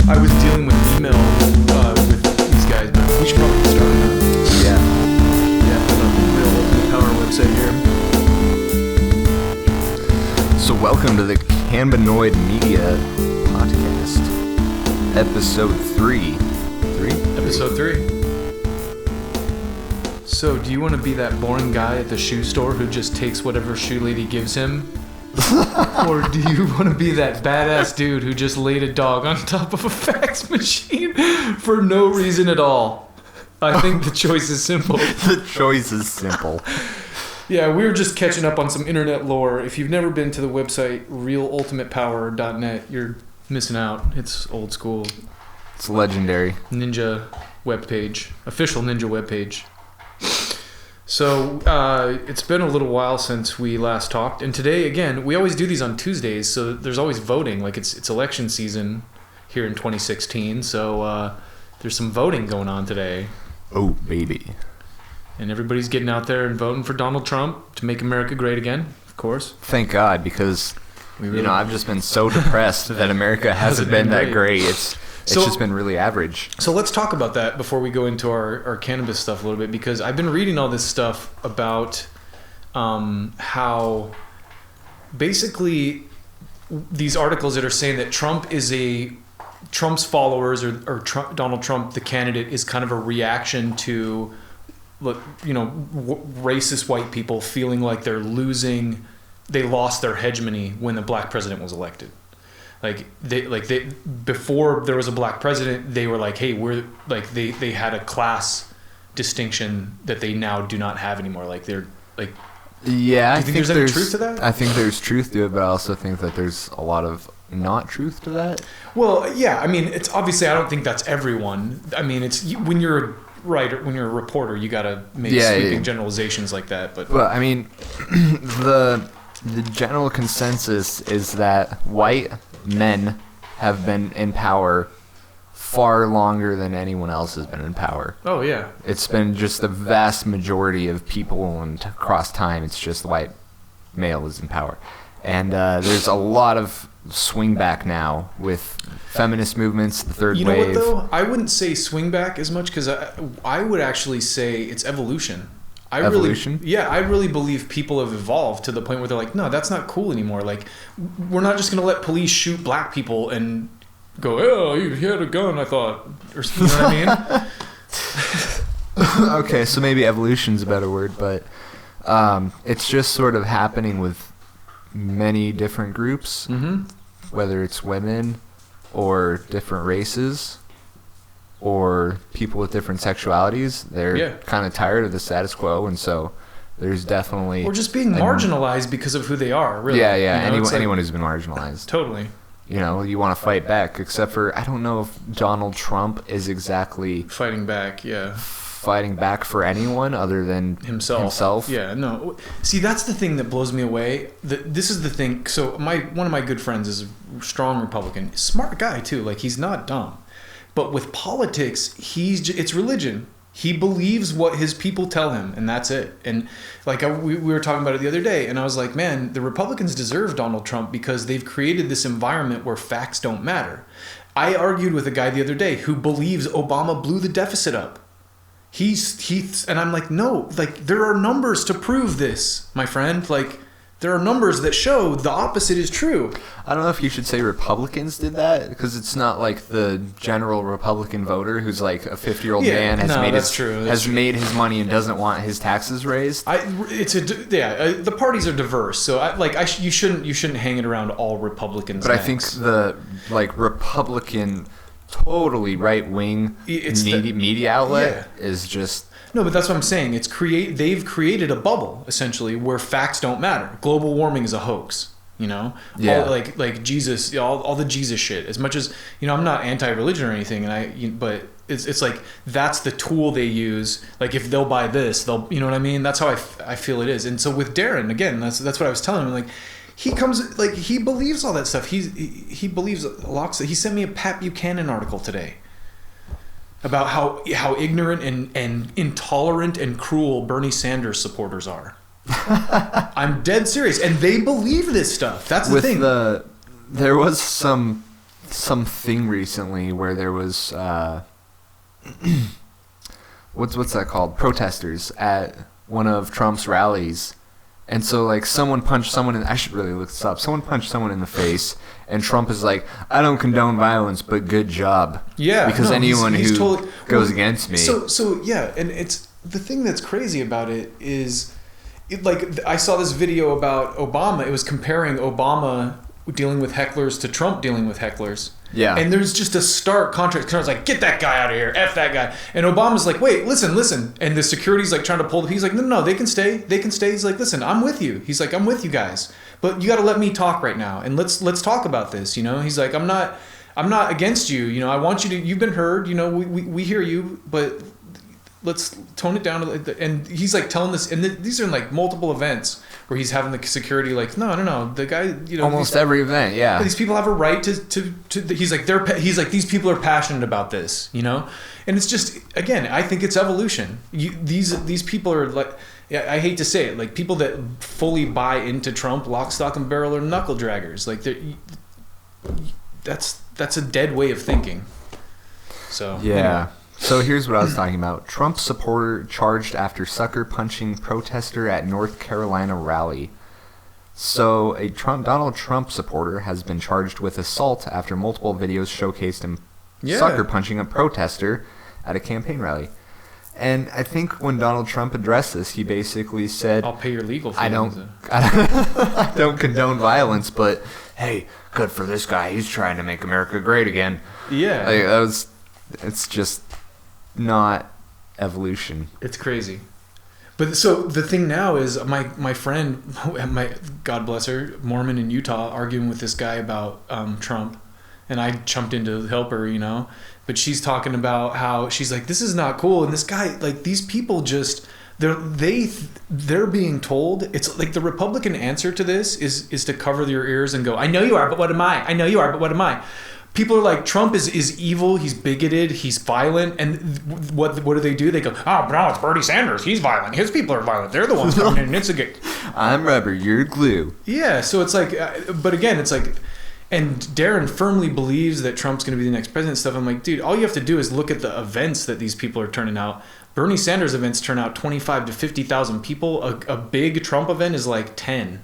I was dealing with email with these guys, but we should probably get started now. Yeah. Yeah, put up the Real Ultimate Power website here. So welcome to the Cannabinoid Media Podcast, episode 3. Episode 3. So, do you want to be that boring guy at the shoe store who just takes whatever shoe lady gives him? Or do you want to be that badass dude who just laid a dog on top of a fax machine for no reason at all? I think the choice is simple. The choice is simple. Yeah, we were just catching up on some internet lore. If you've never been to the website realultimatepower.net, you're missing out. It's old school. It's legendary. Ninja webpage. Official Ninja webpage. So, it's been a little while since we last talked. And today, again, we always do these on Tuesdays, so there's always voting. Like, it's election season here in 2016, so there's some voting going on today. Oh, baby. And everybody's getting out there and voting for Donald Trump to make America great again, of course. Thank God, because, I've just been so depressed that America hasn't been that great. It's just been really average. So let's talk about that before we go into our cannabis stuff a little bit, because I've been reading all this stuff about how basically these articles that are saying that Trump's followers or Donald Trump, the candidate, is kind of a reaction to, racist white people feeling like they lost their hegemony when the black president was elected. Before there was a black president, they were like, hey, they had a class distinction that they now do not have anymore. Yeah, do you think there's any truth to that? I think there's truth to it, but I also think that there's a lot of not truth to that. Well, yeah, I mean, it's obviously, I don't think that's everyone. I mean, it's when you're a writer, when you're a reporter, you got to make sweeping generalizations like that. But I mean, the general consensus is that white men have been in power far longer than anyone else has been in power. Oh, yeah. It's been just the vast majority of people, and across time, it's just white male is in power. And there's a lot of swing back now with feminist movements, the third wave. You know what, though? I wouldn't say swing back as much, because I would actually say it's evolution. Evolution? I really believe people have evolved to the point where they're like, no, that's not cool anymore. Like, we're not just going to let police shoot black people and go, oh, he had a gun, I thought. Or, you know what I mean? Okay, so maybe evolution's a better word, but it's just sort of happening with many different groups, whether it's women or different races or people with different sexualities. They're kind of tired of the status quo, and so there's definitely... Or just being marginalized because of who they are, really. Yeah. Anyone who's been marginalized. Totally. You want to fight back, except for, I don't know if Donald Trump is exactly... Fighting back for anyone other than himself. Yeah, no. See, that's the thing that blows me away. This is the thing. So one of my good friends is a strong Republican. Smart guy, too. Like, he's not dumb. But with politics, it's religion. He believes what his people tell him, and that's it. And we were talking about it the other day, and I was like, man, the Republicans deserve Donald Trump because they've created this environment where facts don't matter. I argued with a guy the other day who believes Obama blew the deficit up. And I'm like, no, there are numbers to prove this, my friend. There are numbers that show the opposite is true. I don't know if you should say Republicans did that, because it's not like the general Republican voter who's like a 50-year-old man has made his money and doesn't want his taxes raised. The parties are diverse, so you shouldn't hang it around all Republicans. But I think the Republican totally right-wing media outlet is just... No, but that's what I'm saying. They've created a bubble, essentially, where facts don't matter. Global warming is a hoax, Yeah. All, Jesus, all the Jesus shit. As much as, I'm not anti-religion or anything, but it's like that's the tool they use. Like, if they'll buy this, they'll, you know what I mean? That's how I feel it is. And so with Darren, again, that's what I was telling him. Like, he comes, he believes all that stuff. He believes a lot. He sent me a Pat Buchanan article today about how ignorant and intolerant and cruel Bernie Sanders supporters are. I'm dead serious, and they believe this stuff. That's the thing. There was some something recently where there was what's that called? Protesters at one of Trump's rallies. And so, like, someone punched someone in... I should really look this up. Someone punched someone in the face, and Trump is like, I don't condone violence, but good job. Yeah. Because anyone he's who totally, goes against me... So, yeah, and it's... The thing that's crazy about it is... I saw this video about Obama. It was comparing Obama dealing with hecklers to Trump dealing with hecklers. Yeah. And there's just a stark contrast. Trump's like, get that guy out of here. F that guy. And Obama's like, wait, listen. And the security's like trying to pull the... He's like, no, they can stay. He's like, listen, I'm with you. He's like, I'm with you guys. But you got to let me talk right now. And let's talk about this, you know? He's like, I'm not against you. You know, I want you to... You've been heard. You know, we hear you. But let's tone it down. And he's like telling this... And these are in like multiple events where he's having the security like, no. The guy, you know... Almost every event, yeah. These people have a right to he's like these people are passionate about this, you know? And it's just, again, I think it's evolution. These people are like, I hate to say it, like people that fully buy into Trump, lock, stock, and barrel, are knuckle draggers. Like that's a dead way of thinking. So yeah. Anyway. So here's what I was talking about. Trump supporter charged after sucker punching protester at North Carolina rally. So a Donald Trump supporter has been charged with assault after multiple videos showcased him sucker punching a protester at a campaign rally. And I think when Donald Trump addressed this, he basically said, I'll pay your legal fees. I don't condone violence, but hey, good for this guy. He's trying to make America great again. Yeah. Like, it's just not evolution. It's crazy. But so the thing now is my friend, God bless her, Mormon in Utah, arguing with this guy about Trump, and I jumped in to help her, you know. But she's talking about how she's like, this is not cool, and this guy, like, these people just they're being told, it's like the Republican answer to this is to cover your ears and go, I know you are, but what am I? I know you are, but what am I? People are like, Trump is evil, he's bigoted, he's violent, and what do? They go, oh, no, it's Bernie Sanders, he's violent, his people are violent, they're the ones coming in and instigate. I'm rubber, you're glue. Yeah, so it's like, but again, it's like, and Darren firmly believes that Trump's going to be the next president and stuff. I'm like, dude, all you have to do is look at the events that these people are turning out. Bernie Sanders events turn out 25 to 50,000 people. A big Trump event is like 10.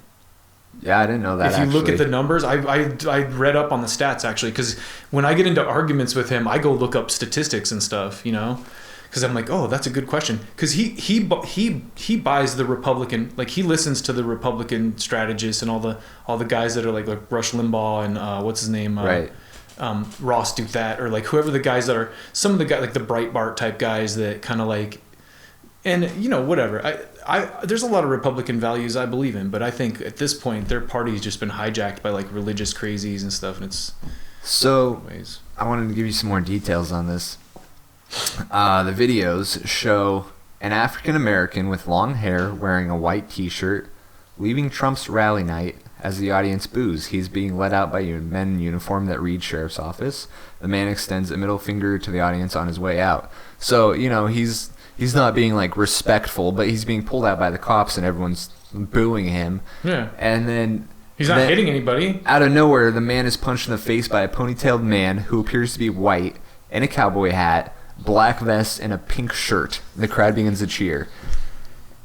Yeah, I didn't know that. If you look at the numbers, I read up on the stats actually, because when I get into arguments with him, I go look up statistics and stuff, you know, because I'm like, oh, that's a good question, because he buys the Republican, like he listens to the Republican strategists and all the guys that are like Rush Limbaugh and what's his name, right, Ross Douthat, or like whoever the guys that are, some of the guys like the Breitbart type guys that kind of like, and you know, whatever. There's a lot of Republican values I believe in, but I think at this point their party's just been hijacked by like religious crazies and stuff, and it's so. I wanted to give you some more details on this. The videos show an African American with long hair wearing a white T-shirt leaving Trump's rally night as the audience boos. He's being led out by men in uniform that read sheriff's office. The man extends a middle finger to the audience on his way out. So you know he's not being like respectful, but he's being pulled out by the cops and everyone's booing him. Yeah. And then he's not hitting anybody. Out of nowhere, the man is punched in the face by a ponytailed man who appears to be white, in a cowboy hat, black vest, and a pink shirt. The crowd begins to cheer.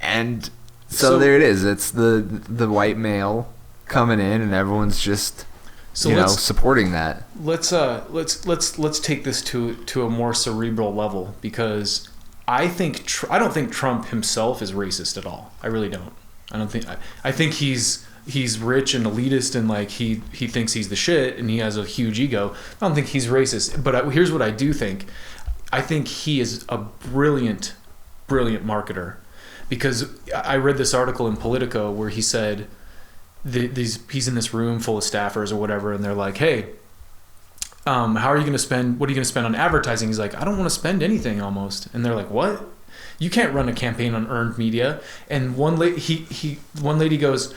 And so there it is. It's the white male coming in, and everyone's just supporting that. Let's take this to a more cerebral level, because I don't think Trump himself is racist at all. I really don't. I think he's rich and elitist, and like he thinks he's the shit, and he has a huge ego. I don't think he's racist. But here's what I do think. I think he is a brilliant marketer, because I read this article in Politico where he said he's in this room full of staffers or whatever, and they're like, hey, how are you going to spend? What are you going to spend on advertising? He's like, I don't want to spend anything almost. And they're like, what? You can't run a campaign on earned media. And one lady goes,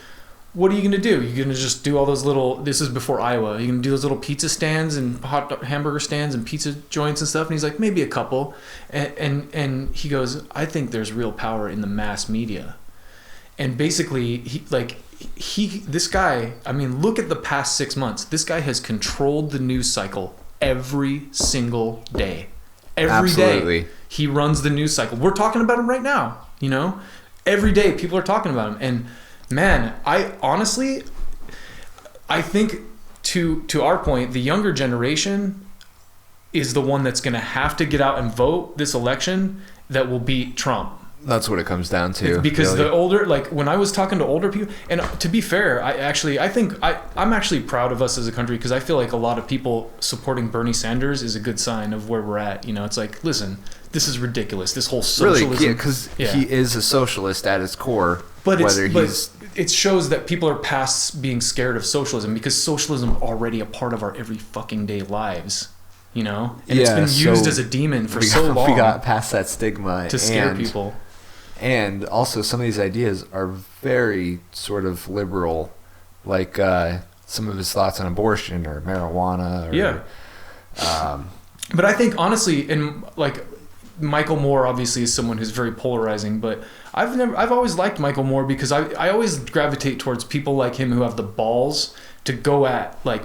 what are you going to do? You're going to just do all those little, this is before Iowa, you're going to do those little pizza stands and hot hamburger stands and pizza joints and stuff? And he's like, maybe a couple. And he goes, I think there's real power in the mass media. And basically, this guy, I mean, look at the past 6 months. This guy has controlled the news cycle every single day. Every day he runs the news cycle. We're talking about him right now, you know? Every day people are talking about him. And man, I honestly, I think to our point, the younger generation is the one that's going to have to get out and vote this election that will beat Trump. That's what it comes down to. Because really, the older, like when I was talking to older people, and to be fair, I think I'm actually proud of us as a country, because I feel like a lot of people supporting Bernie Sanders is a good sign of where we're at. You know, it's like, listen, this is ridiculous. This whole socialism. Really, yeah, because he is a socialist at his core. But it shows that people are past being scared of socialism, because socialism is already a part of our every fucking day lives. You know, and it's been used as a demon for so long. We got past that stigma to scare people. And also, some of these ideas are very sort of liberal, like some of his thoughts on abortion or marijuana. But I think honestly, and like Michael Moore obviously is someone who's very polarizing. But I've always liked Michael Moore, because I always gravitate towards people like him who have the balls to go at like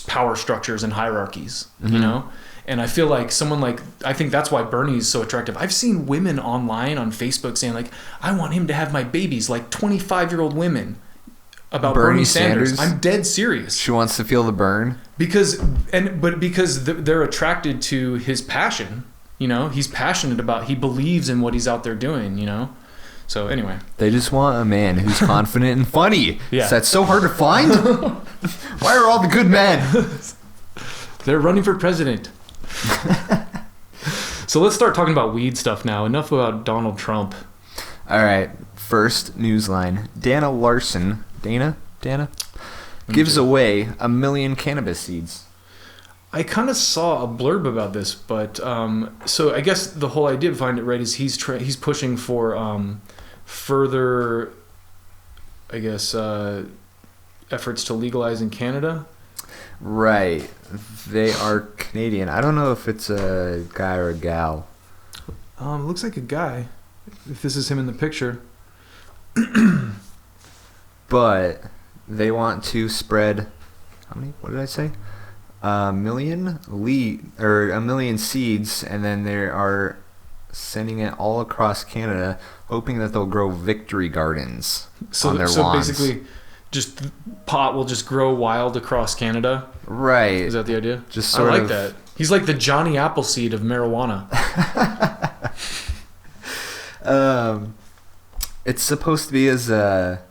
power structures and hierarchies. Mm-hmm. You know. And I feel like I think that's why Bernie's so attractive. I've seen women online on Facebook saying like, I want him to have my babies, like 25-year-old women, about Bernie Sanders. I'm dead serious. She wants to feel the burn. Because they're attracted to his passion. You know, he's passionate he believes in what he's out there doing, you know? So anyway. They just want a man who's confident and funny. Yeah. Is that so hard to find? Why are all the good men? They're running for president. So let's start talking about weed stuff now. Enough about Donald Trump. All right. First news line. Dana Larson. Dana? Gives away 1 million cannabis seeds. I kind of saw a blurb about this, but so I guess the whole idea behind it, right, is he's pushing for further, I guess, efforts to legalize in Canada. Right. They are Canadian. I don't know if it's a guy or a gal. Looks like a guy, if this is him in the picture. But they want to spread, how many? What did I say? 1 million seeds, and then they are sending it all across Canada, hoping that they'll grow victory gardens on their lawns. So basically, just pot will just grow wild across Canada. Right. Is that the idea? Just sort I like of that. He's like the Johnny Appleseed of marijuana. It's supposed to be as a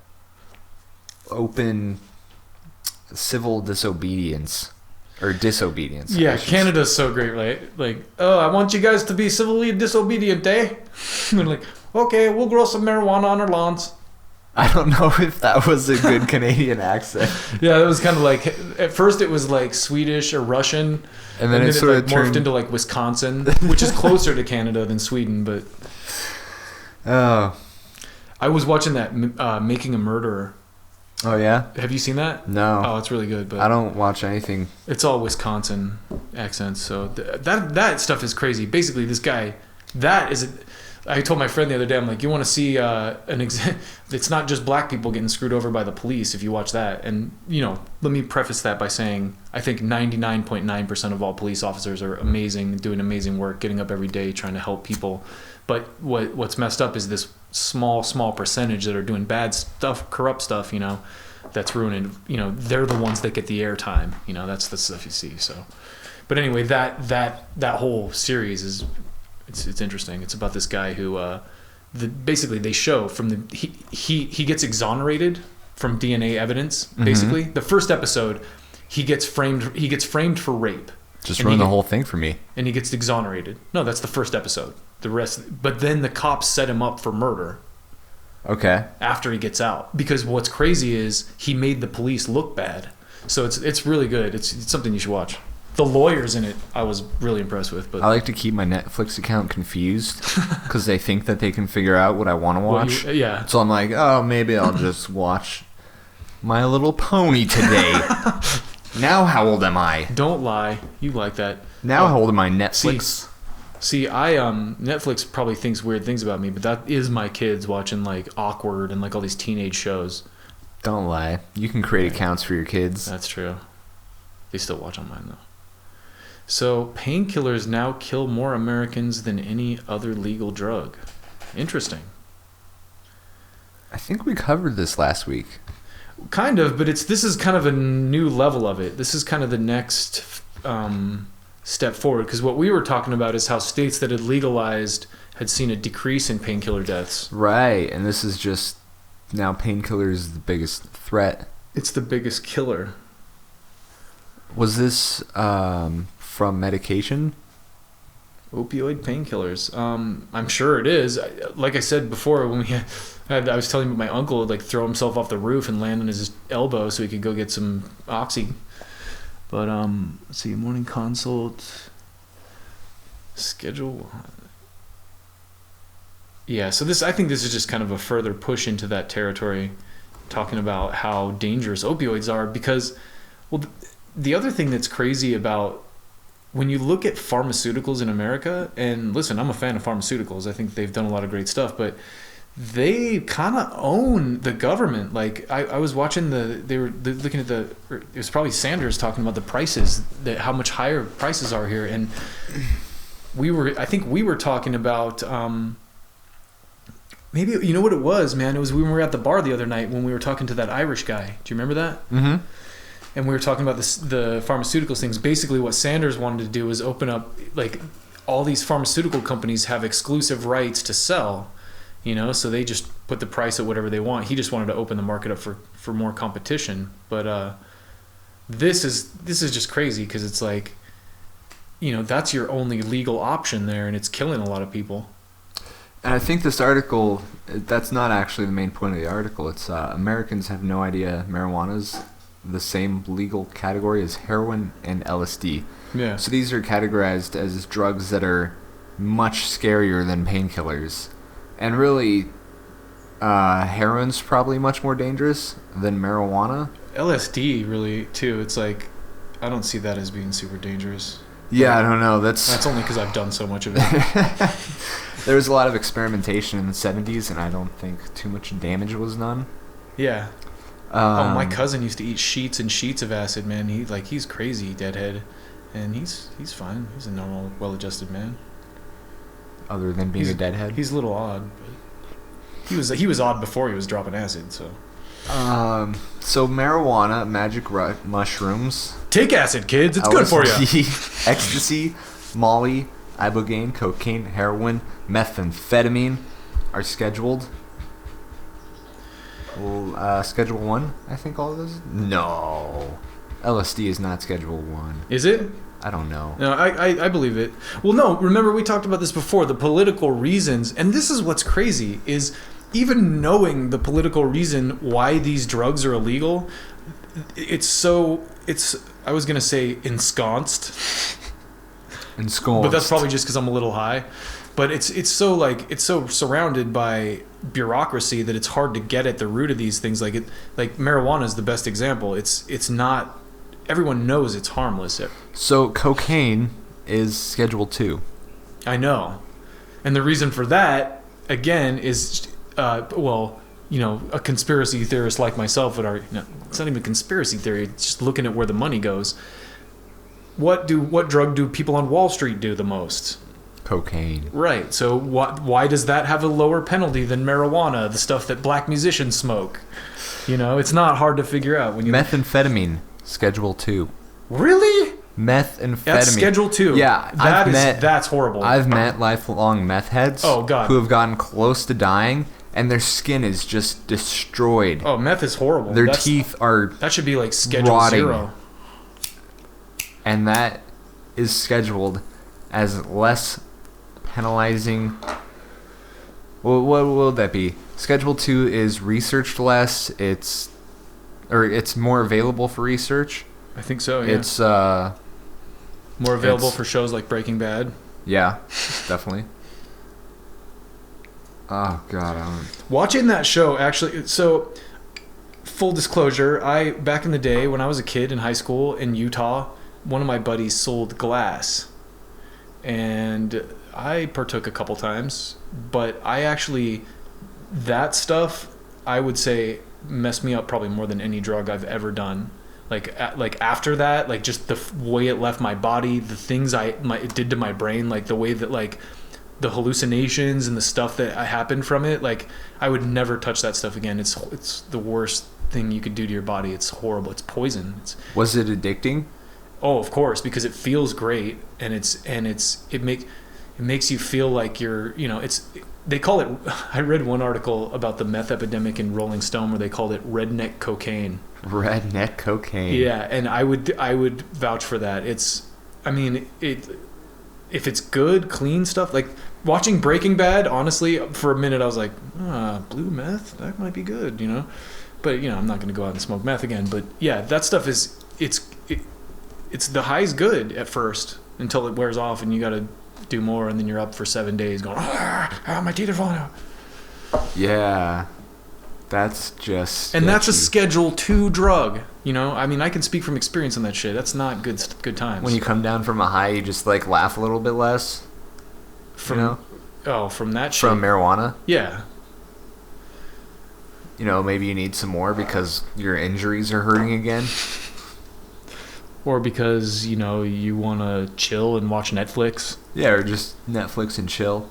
open civil disobedience. Or disobedience. Yeah, Canada's so great, right? Like, oh, I want you guys to be civilly disobedient, eh? And they're like, okay, we'll grow some marijuana on our lawns. I don't know if that was a good Canadian accent. Yeah, it was kind of like, at first it was like Swedish or Russian. And then it sort of morphed into like Wisconsin, which is closer to Canada than Sweden, but... Oh. I was watching that Making a Murderer. Oh, yeah? Have you seen that? No. Oh, it's really good. But I don't watch anything. It's all Wisconsin accents, so that stuff is crazy. Basically, this guy, I told my friend the other day, I'm like, you want to see it's not just black people getting screwed over by the police if you watch that. And, you know, let me preface that by saying I think 99.9% of all police officers are amazing, doing amazing work, getting up every day, trying to help people. But what's messed up is this small percentage that are doing bad stuff, corrupt stuff, you know, that's ruining, you know, they're the ones that get the airtime, you know, that's the stuff you see. So, but anyway, that whole series is, it's interesting. It's about this guy who, basically they show from he gets exonerated from DNA evidence. Basically, the first episode, he gets framed for rape. Just ruined the whole thing for me. And he gets exonerated. No, that's the first episode. The rest, but then the cops set him up for murder. Okay. After he gets out, because what's crazy is he made the police look bad. So it's really good. It's something you should watch. The lawyers in it, I was really impressed with. But I like to keep my Netflix account confused because they think that they can figure out what I want to watch. Yeah. So I'm like, oh, maybe I'll just watch My Little Pony today. Now how old am I? Don't lie. You like that. Now how old am I? Netflix. See, Netflix probably thinks weird things about me, but that is my kids watching like Awkward and like all these teenage shows. Don't lie. You can create accounts for your kids. That's true. They still watch on mine, though. So, painkillers now kill more Americans than any other legal drug. Interesting. I think we covered this last week. Kind of, but this is kind of a new level of it. This is kind of the next step forward, because what we were talking about is how states that had legalized had seen a decrease in painkiller deaths. Right, and this is just now painkillers is the biggest threat. It's the biggest killer. Was this from medication? Opioid painkillers. I'm sure it is. Like I said before, when I was telling you my uncle would like throw himself off the roof and land on his elbow so he could go get some oxy. But let's see, morning consult schedule. Yeah, so I think this is just kind of a further push into that territory, talking about how dangerous opioids are. Because, well, the other thing that's crazy about when you look at pharmaceuticals in America, and listen, I'm a fan of pharmaceuticals. I think they've done a lot of great stuff, but they kind of own the government. Like I was watching they were looking at it was probably Sanders talking about the prices, how much higher prices are here. And I think we were talking about, maybe, you know what it was, man? It was when we were at the bar the other night when we were talking to that Irish guy. Do you remember that? Mm-hmm. And we were talking about the pharmaceuticals things. Basically, what Sanders wanted to do was open up, like, all these pharmaceutical companies have exclusive rights to sell, so they just put the price at whatever they want. He just wanted to open the market up for more competition. But this is just crazy, because it's like, that's your only legal option there, and it's killing a lot of people. And I think this article, that's not actually the main point of the article. It's Americans have no idea marijuana's the same legal category as heroin and LSD. Yeah. So these are categorized as drugs that are much scarier than painkillers. And really, heroin's probably much more dangerous than marijuana. LSD, really, too. It's like, I don't see that as being super dangerous. Yeah, I don't know. That's only because I've done so much of it. There was a lot of experimentation in the 70s, and I don't think too much damage was done. Yeah. My cousin used to eat sheets and sheets of acid, man. He's crazy, deadhead, and he's fine. He's a normal, well-adjusted man. Other than being a deadhead, he's a little odd. But he was odd before he was dropping acid. So marijuana, magic mushrooms. Take acid, kids. It's good for you. Ecstasy, Molly, ibogaine, cocaine, heroin, methamphetamine are scheduled. Schedule 1, I think all of those? No. LSD is not Schedule 1. Is it? I don't know. No, I believe it. Well, no, remember we talked about this before, the political reasons, and this is what's crazy, is even knowing the political reason why these drugs are illegal, I was going to say ensconced. But that's probably just because I'm a little high. But it's so surrounded by bureaucracy that it's hard to get at the root of these things. Like marijuana is the best example. It's not. Everyone knows it's harmless. So cocaine is Schedule 2. I know, and the reason for that again is, a conspiracy theorist like myself would argue. No, it's not even a conspiracy theory. It's just looking at where the money goes. What drug do people on Wall Street do the most? Cocaine. Right. So why does that have a lower penalty than marijuana, the stuff that black musicians smoke? It's not hard to figure out when you methamphetamine, Schedule 2. Really? Methamphetamine. That's Schedule 2. Yeah, that's horrible. I've met lifelong meth heads who have gotten close to dying, and their skin is just destroyed. Oh, meth is horrible. Their teeth are that should be like Schedule rotting. 0. And that is scheduled as less penalizing. Well, what will that be? Schedule 2 is researched less. It's more available for research. I think so, yeah. It's more available for shows like Breaking Bad. Yeah, definitely. Oh God, watching that show actually. So, full disclosure, back in the day when I was a kid in high school in Utah, one of my buddies sold glass, and I partook a couple times. But that stuff, I would say, messed me up probably more than any drug I've ever done. Like after that, like just the way it left my body, the things it did to my brain, like the way that like the hallucinations and the stuff that happened from it, like I would never touch that stuff again. It's the worst thing you could do to your body. It's horrible. It's poison. Was it addicting? Oh, of course, because it feels great, and it makes you feel like you're, they call it, I read one article about the meth epidemic in Rolling Stone where they called it redneck cocaine. Redneck cocaine. Yeah, and I would vouch for that. If it's good, clean stuff, like watching Breaking Bad, honestly, for a minute I was like, blue meth, that might be good, But, I'm not going to go out and smoke meth again. But, yeah, that stuff it's the high's good at first until it wears off and you got to do more, and then you're up for 7 days going, my teeth are falling out. Yeah. That's just sketchy. And that's a Schedule 2 drug, I can speak from experience on that shit. That's not good times. When you come down from a high, you just like laugh a little bit less. From that shit. From marijuana? Yeah. Maybe you need some more because your injuries are hurting again. Or because, you want to chill and watch Netflix. Yeah, or just Netflix and chill.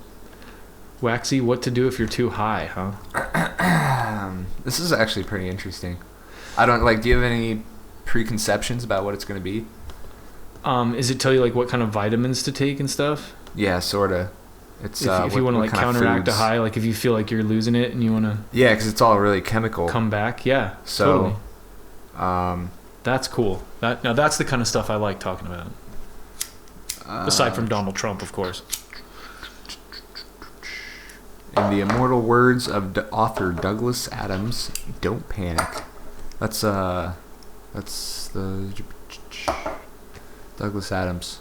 Waxy, what to do if you're too high, huh? This is actually pretty interesting. I don't, do you have any preconceptions about what it's going to be? Is it tell you, what kind of vitamins to take and stuff? Yeah, sort of. It's if you want to, counteract a high, if you feel like you're losing it and you want to... Yeah, because it's all really chemical. Come back, yeah, so, totally. That's cool. Now that's the kind of stuff I like talking about. Aside from Donald Trump, of course. In the immortal words of author Douglas Adams, don't panic. That's the Douglas Adams.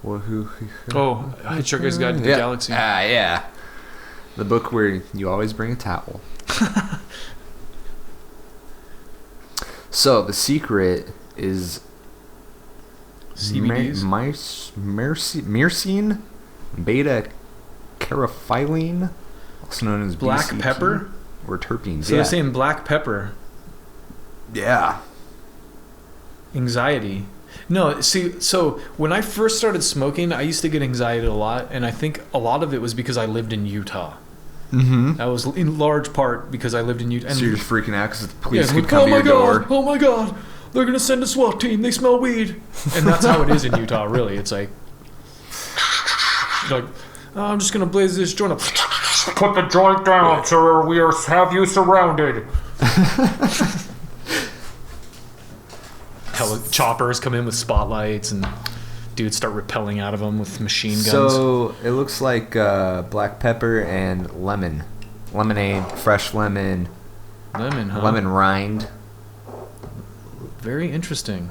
Hitchhiker's Guide to the Galaxy. Yeah. The book where you always bring a towel. So the secret is myrcene, beta carotene, also known as black BCT, pepper or terpenes. So they're saying black pepper. Yeah. Anxiety. No, see, so when I first started smoking, I used to get anxiety a lot, and I think a lot of it was because I lived in Utah. Mm-hmm. That was in large part because I lived in Utah. So you're just freaking out because the police could come to your door. Oh my God, they're going to send a SWAT team. They smell weed. And that's how it is in Utah, really. It's like I'm just going to blaze this joint up. Put the joint down, sir. We have you surrounded. Choppers come in with spotlights and dudes start rappelling out of them with machine guns. So it looks like black pepper and lemonade, fresh lemon, lemon rind. Very interesting.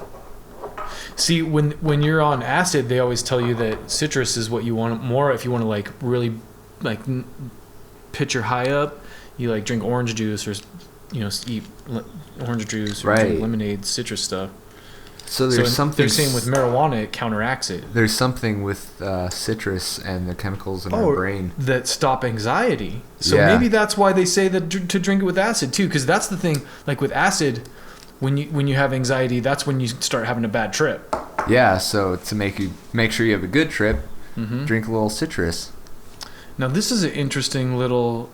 See, when you're on acid, they always tell you that citrus is what you want more if you want to really pitch your high up. You drink orange juice or eat orange juice or drink lemonade, citrus stuff. So there's something. They're saying with marijuana it counteracts it. There's something with citrus and the chemicals in our brain that stop anxiety. So maybe that's why they say that to drink it with acid too, because that's the thing. With acid, when you have anxiety, that's when you start having a bad trip. Yeah. So to make sure you have a good trip, drink a little citrus. Now this is an interesting little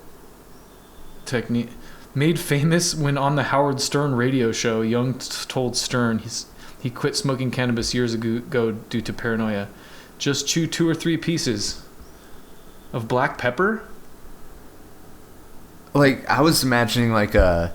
technique. Made famous when on the Howard Stern radio show, Young told Stern he quit smoking cannabis years ago due to paranoia. Just chew 2 or 3 pieces of black pepper. I was imagining a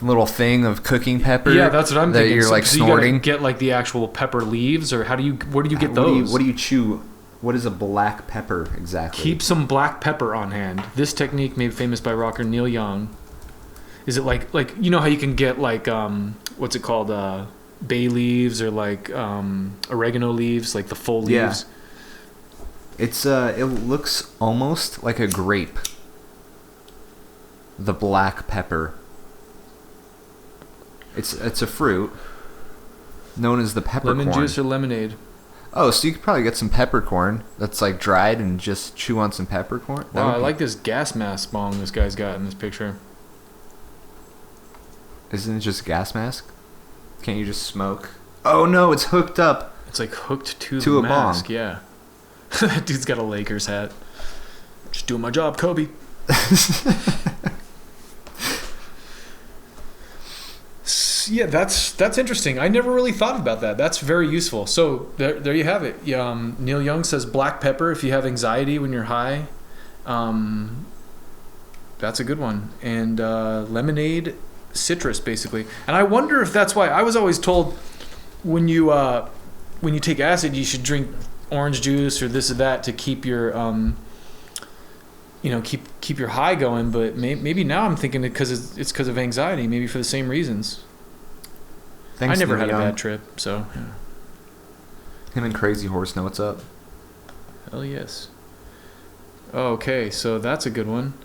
little thing of cooking pepper. Yeah, that's what I'm thinking. That you're snorting. You gotta get the actual pepper leaves, or where do you get those? What do you chew? What is a black pepper exactly? Keep some black pepper on hand. This technique made famous by rocker Neil Young. Is it like how you can get what's it called, bay leaves or oregano leaves, the full leaves? It's it looks almost like a grape. The black pepper. It's a fruit known as the peppercorn. Lemon juice or lemonade. Oh, so you could probably get some peppercorn that's dried and just chew on some peppercorn. Wow, I like this gas mask bong this guy's got in this picture. Isn't it just gas mask? Can't you just smoke? Oh no, it's hooked up. It's like hooked to the mask. Bomb. Yeah. That dude's got a Lakers hat. Just doing my job, Kobe. Yeah, that's interesting. I never really thought about that. That's very useful. So there you have it. Neil Young says black pepper if you have anxiety when you're high. That's a good one. And lemonade, citrus, basically. And I wonder if that's why I was always told when you take acid, you should drink orange juice or this or that to keep your keep your high going. But maybe now I'm thinking it's because of anxiety. Maybe for the same reasons. Thanks, I never had a bad trip, so yeah. Him and Crazy Horse know what's up. Hell yes. Okay, so that's a good one.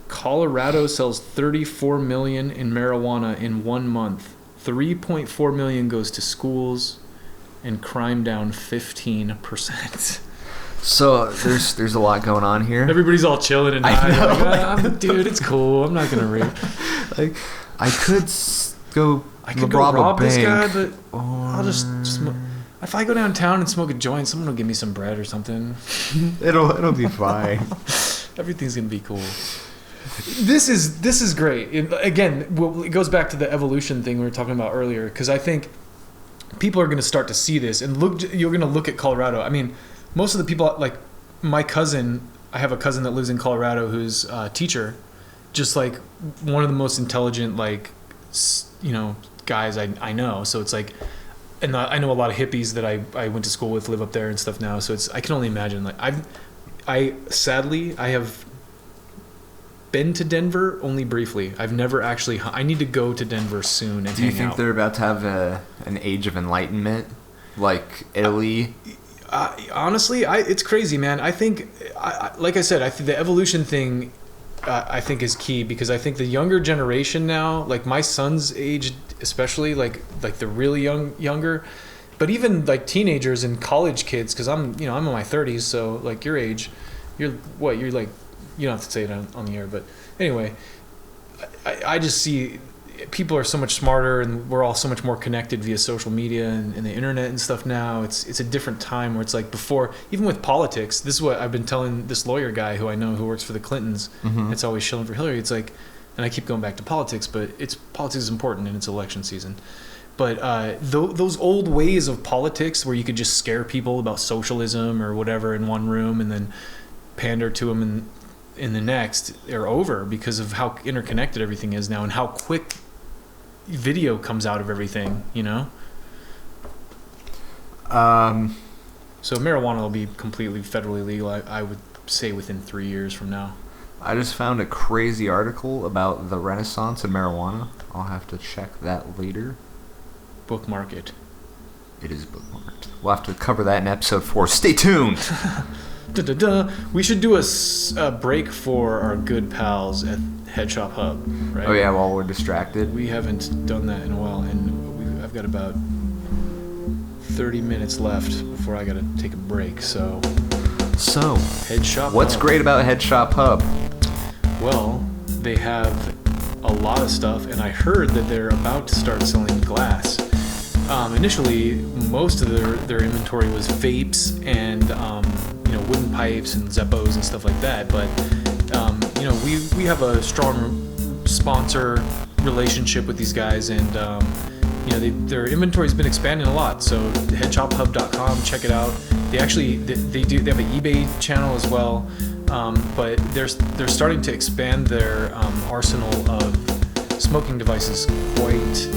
Colorado sells 34 million in marijuana in 1 month. 3.4 million goes to schools, and crime down 15%. So there's a lot going on here. Everybody's all chilling and high. Like, dude, it's cool. I'm not gonna rape. Like, I could go rob this guy, but I'll just smoke. If I go downtown and smoke a joint, someone will give me some bread or something. It'll be fine. Everything's gonna be cool. This is great. Again, it goes back to the evolution thing we were talking about earlier, because I think people are going to start to see this and you're going to look at Colorado. I mean, most of the people, like my cousin, I have a cousin that lives in Colorado who's a teacher, just like one of the most intelligent, like, guys I know. So it's like, and I know a lot of hippies that I went to school with live up there and stuff now. So I can only imagine, like, I sadly have been to Denver only briefly. I've never actually. I need to go to Denver soon and hang out. Do you think they're about to have an age of enlightenment, like Italy? Honestly, it's crazy, man. I think, like I said, I think the evolution thing, I think is key, because I think the younger generation now, like my son's age, especially, like the really younger, but even like teenagers and college kids, because I'm in my 30s, so like your age, you're like. You don't have to say it on the air, but anyway, I just see people are so much smarter, and we're all so much more connected via social media and the internet and stuff now. It's a different time where it's like before, even with politics. This is what I've been telling this lawyer guy who I know who works for the Clintons. Mm-hmm. It's always shilling for Hillary. It's like, and I keep going back to politics, but politics is important and it's election season. But those old ways of politics where you could just scare people about socialism or whatever in one room and then pander to them in the next are over, because of how interconnected everything is now and how quick video comes out of everything, So marijuana will be completely federally legal, I would say, within 3 years from now. I just found a crazy article about the renaissance in marijuana. I'll have to check that later. Bookmark it. It is bookmarked. We'll have to cover that in episode 4. Stay tuned! We should do a break for our good pals at Head Shop Hub, right? Oh yeah, while we're distracted. We haven't done that in a while, and I've got about 30 minutes left before I got to take a break. So Head Shop. What's Hub. great about Head Shop Hub? Well, they have a lot of stuff, and I heard that they're about to start selling glass. Initially, most of their inventory was vapes and wooden pipes and Zeppos and stuff like that. But we have a strong sponsor relationship with these guys, and their inventory's been expanding a lot. So headshophub.com, check it out. They have an eBay channel as well, but they're starting to expand their arsenal of smoking devices quite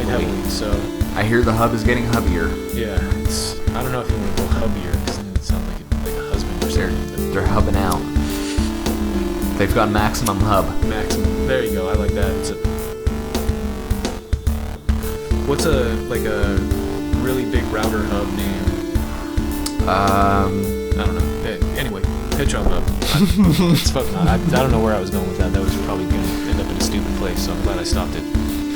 heavily. So I hear the hub is getting hubbier. Yeah, I don't know if you want to go hubbier, because it sounds like a husband or something. They're hubbing out. They've got maximum hub. Maximum. There you go. I like that. What's a really big router hub name? I don't know. Anyway, Head Shop Hub. It's fucking. I don't know where I was going with that. That was probably going to end up in a stupid place, so I'm glad I stopped it.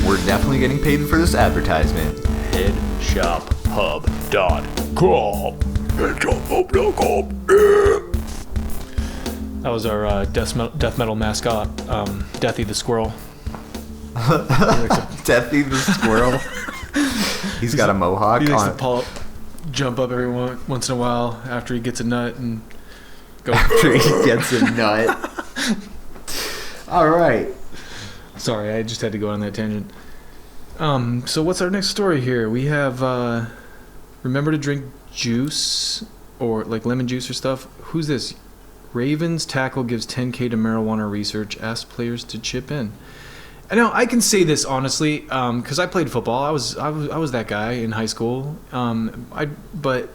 We're definitely getting paid for this advertisement. Headshophub.com. Headshophub.com. That was our death metal mascot, Deathy the Squirrel. Deathy the squirrel. He's got a mohawk. He likes to jump up every once in a while after he gets a nut and go. After he gets a nut. All right. Sorry, I just had to go on that tangent. So what's our next story here? We have remember to drink juice or like lemon juice or stuff. Who's this? Ravens tackle gives 10K to marijuana research. Asks players to chip in. I know I can say this honestly because I played football. I was that guy in high school. But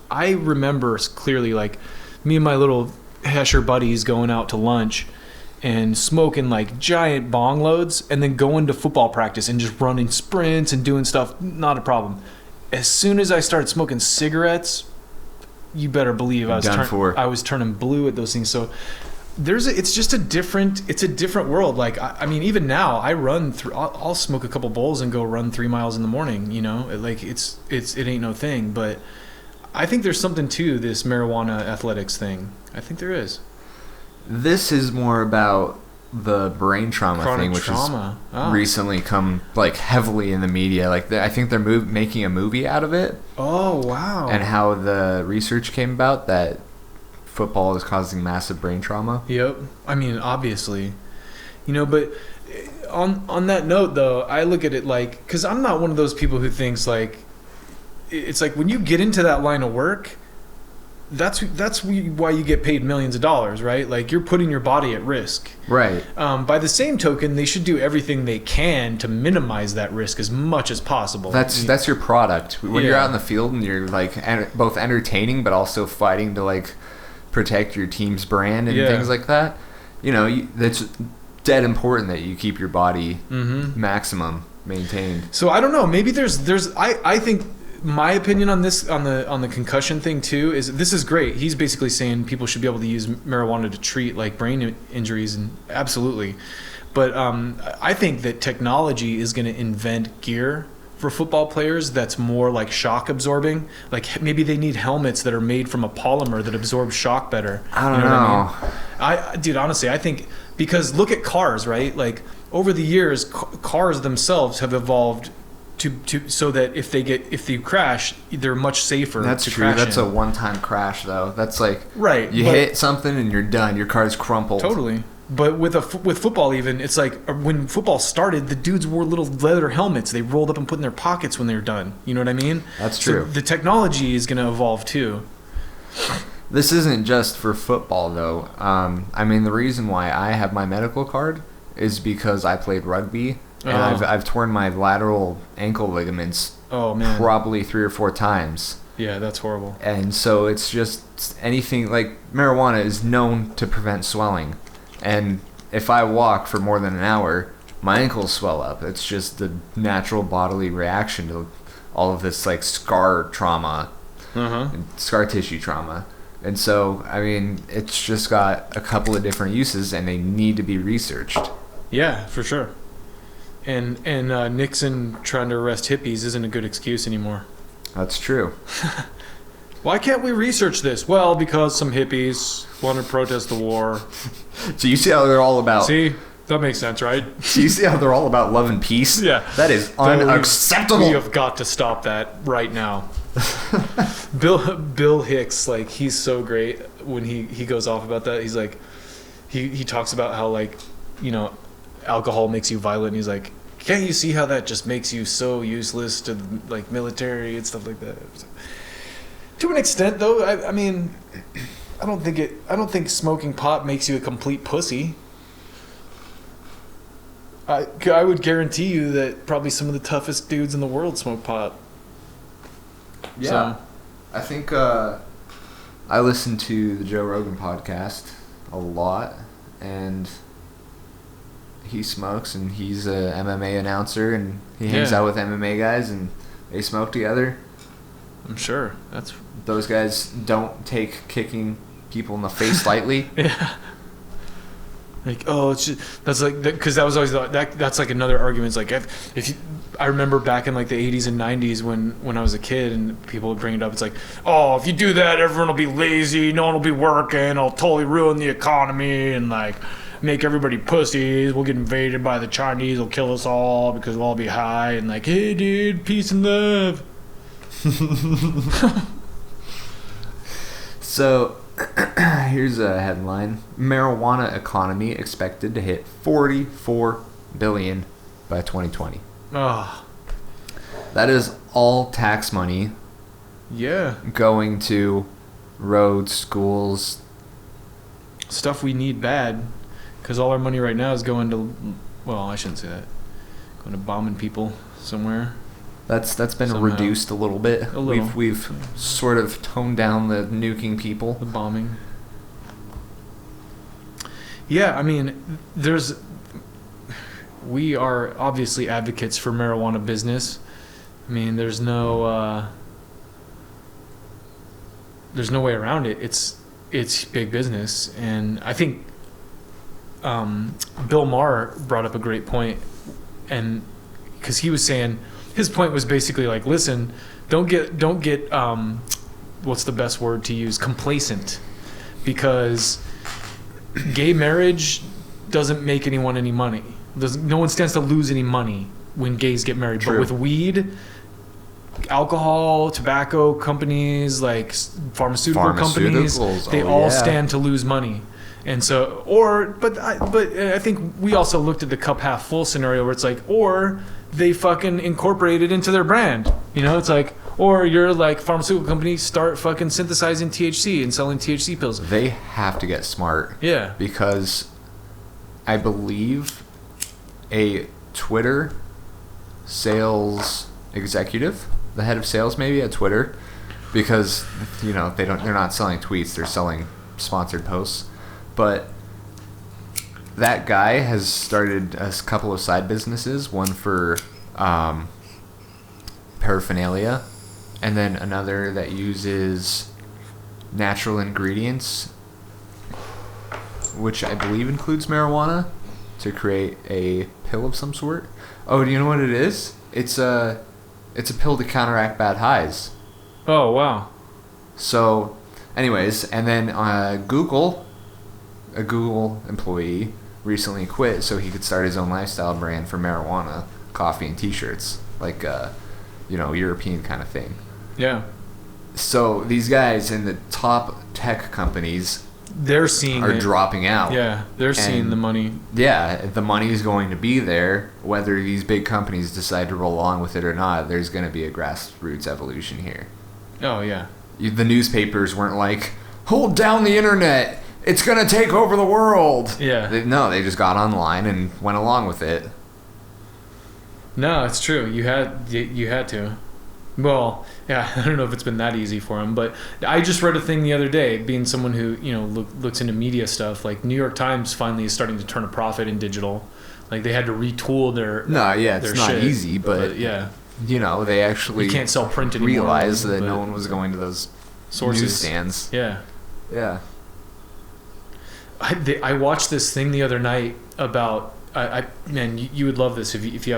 I remember clearly like me and my little Hesher buddies going out to lunch and smoking like giant bong loads and then going to football practice and just running sprints and doing stuff. Not a problem. As soon as I started smoking cigarettes, you better believe I was turning blue at those things. So it's just a different world. Like I mean, even now I run through. I'll smoke a couple bowls and go run 3 miles in the morning. You know, like it ain't no thing. But I think there's something to this marijuana athletics thing. I think there is. This is more about the brain trauma Chronic thing, which trauma. has recently come like heavily in the media. Like I think they're making a movie out of it. Oh wow! And how the research came about that football is causing massive brain trauma. Yep. I mean, obviously, you know. But on that note, though, I look at it like because I'm not one of those people who thinks like it's like when you get into that line of work. That's why you get paid millions of dollars, right? Like you're putting your body at risk. Right. By the same token, they should do everything they can to minimize that risk as much as possible. That's your product. When you're out in the field and you're like both entertaining but also fighting to like protect your team's brand and things like that. You know, that's dead important that you keep your body maximum maintained. So I don't know. Maybe I think. My opinion on this, on the concussion thing too, is this is great. He's basically saying people should be able to use marijuana to treat like brain injuries, and absolutely. But I think that technology is going to invent gear for football players that's more like shock absorbing. Like maybe they need helmets that are made from a polymer that absorbs shock better. I don't know. What I mean? Dude, honestly, I think because look at cars, right? Like over the years, cars themselves have evolved. So that if you crash, they're much safer. That's true. That's a one-time crash, though. That's like you hit something and you're done. Your car's crumpled. Totally. But with football, even it's like when football started, the dudes wore little leather helmets. They rolled up and put in their pockets when they were done. You know what I mean? That's true. So the technology is going to evolve too. This isn't just for football, though. I mean, the reason why I have my medical card is because I played rugby. And I've torn my lateral ankle ligaments probably 3 or 4 times. Yeah, that's horrible. And so it's just anything like marijuana is known to prevent swelling. And if I walk for more than an hour, my ankles swell up. It's just the natural bodily reaction to all of this like scar trauma, scar tissue trauma. And so, I mean, it's just got a couple of different uses and they need to be researched. Yeah, for sure. And Nixon trying to arrest hippies isn't a good excuse anymore. That's true. Why can't we research this? Well, because some hippies want to protest the war. So you see how they're all about... See? That makes sense, right? So you see how they're all about love and peace? Yeah. That is unacceptable. We have got to stop that right now. Bill Hicks, like, he's so great when he goes off about that. He's like... He talks about how, like, you know... alcohol makes you violent, and he's like, can't you see how that just makes you so useless to like military and stuff like that? To an extent, though, I mean, I don't think smoking pot makes you a complete pussy. I would guarantee you that probably some of the toughest dudes in the world smoke pot. Yeah, so, I think I listen to the Joe Rogan podcast a lot, and he smokes, and he's a MMA announcer, and he hangs out with MMA guys, and they smoke together. I'm sure those guys don't take kicking people in the face lightly. Yeah. Like, oh, it's just, that's like, because that was always that's like another argument. It's like if you, I remember back in like the 80s and 90s when I was a kid and people would bring it up. It's like, oh, if you do that, everyone will be lazy, no one will be working, it'll totally ruin the economy, and like, make everybody pussies. We'll get invaded by the Chinese. They'll kill us all because we'll all be high. And like, hey, dude, peace and love. So, here's a headline. Marijuana economy expected to hit $44 billion by 2020. Oh. That is all tax money. Yeah. Going to roads, schools. Stuff we need bad. Because all our money right now is going to... Well, I shouldn't say that. Going to bombing people somewhere. That's been Somehow. Reduced a little bit. A little. We've sort of toned down the nuking people. The bombing. Yeah, I mean, we are obviously advocates for marijuana business. I mean, there's no way around it. It's big business, and I think Bill Maher brought up a great point, and because he was saying his point was basically like, listen, don't get what's the best word to use? Complacent, because gay marriage doesn't make anyone any money. No one stands to lose any money when gays get married. True. But with weed, alcohol, tobacco companies, like pharmaceutical companies, they all stand to lose money. And so, but I think we also looked at the cup half full scenario where it's like, or they fucking incorporate it into their brand. You know, it's like, or you're like pharmaceutical companies start fucking synthesizing THC and selling THC pills. They have to get smart. Yeah. Because I believe a Twitter sales executive, the head of sales maybe at Twitter, because you know they're not selling tweets, they're selling sponsored posts, but that guy has started a couple of side businesses, one for paraphernalia, and then another that uses natural ingredients, which I believe includes marijuana, to create a pill of some sort. Oh, do you know what it is? It's a pill to counteract bad highs. Oh, wow. So, anyways, and then a Google employee recently quit so he could start his own lifestyle brand for marijuana, coffee, and t-shirts, like European kind of thing. Yeah. So these guys in the top tech companies are dropping out. Yeah, they're seeing the money. Yeah, the money is going to be there. Whether these big companies decide to roll on with it or not, there's going to be a grassroots evolution here. Oh, yeah. The newspapers weren't like, hold down the internet, it's going to take over the world. Yeah. They just got online and went along with it. No, it's true. You had to. Well, yeah, I don't know if it's been that easy for him, but I just read a thing the other day, being someone who, looks into media stuff, like New York Times finally is starting to turn a profit in digital. Like they had to retool their it's not shit, easy, but yeah. They actually you can't sell print anymore. Realized that no one was going to those sources. Newsstands. Yeah. Yeah. I watched this thing the other night about man, you would love this if you're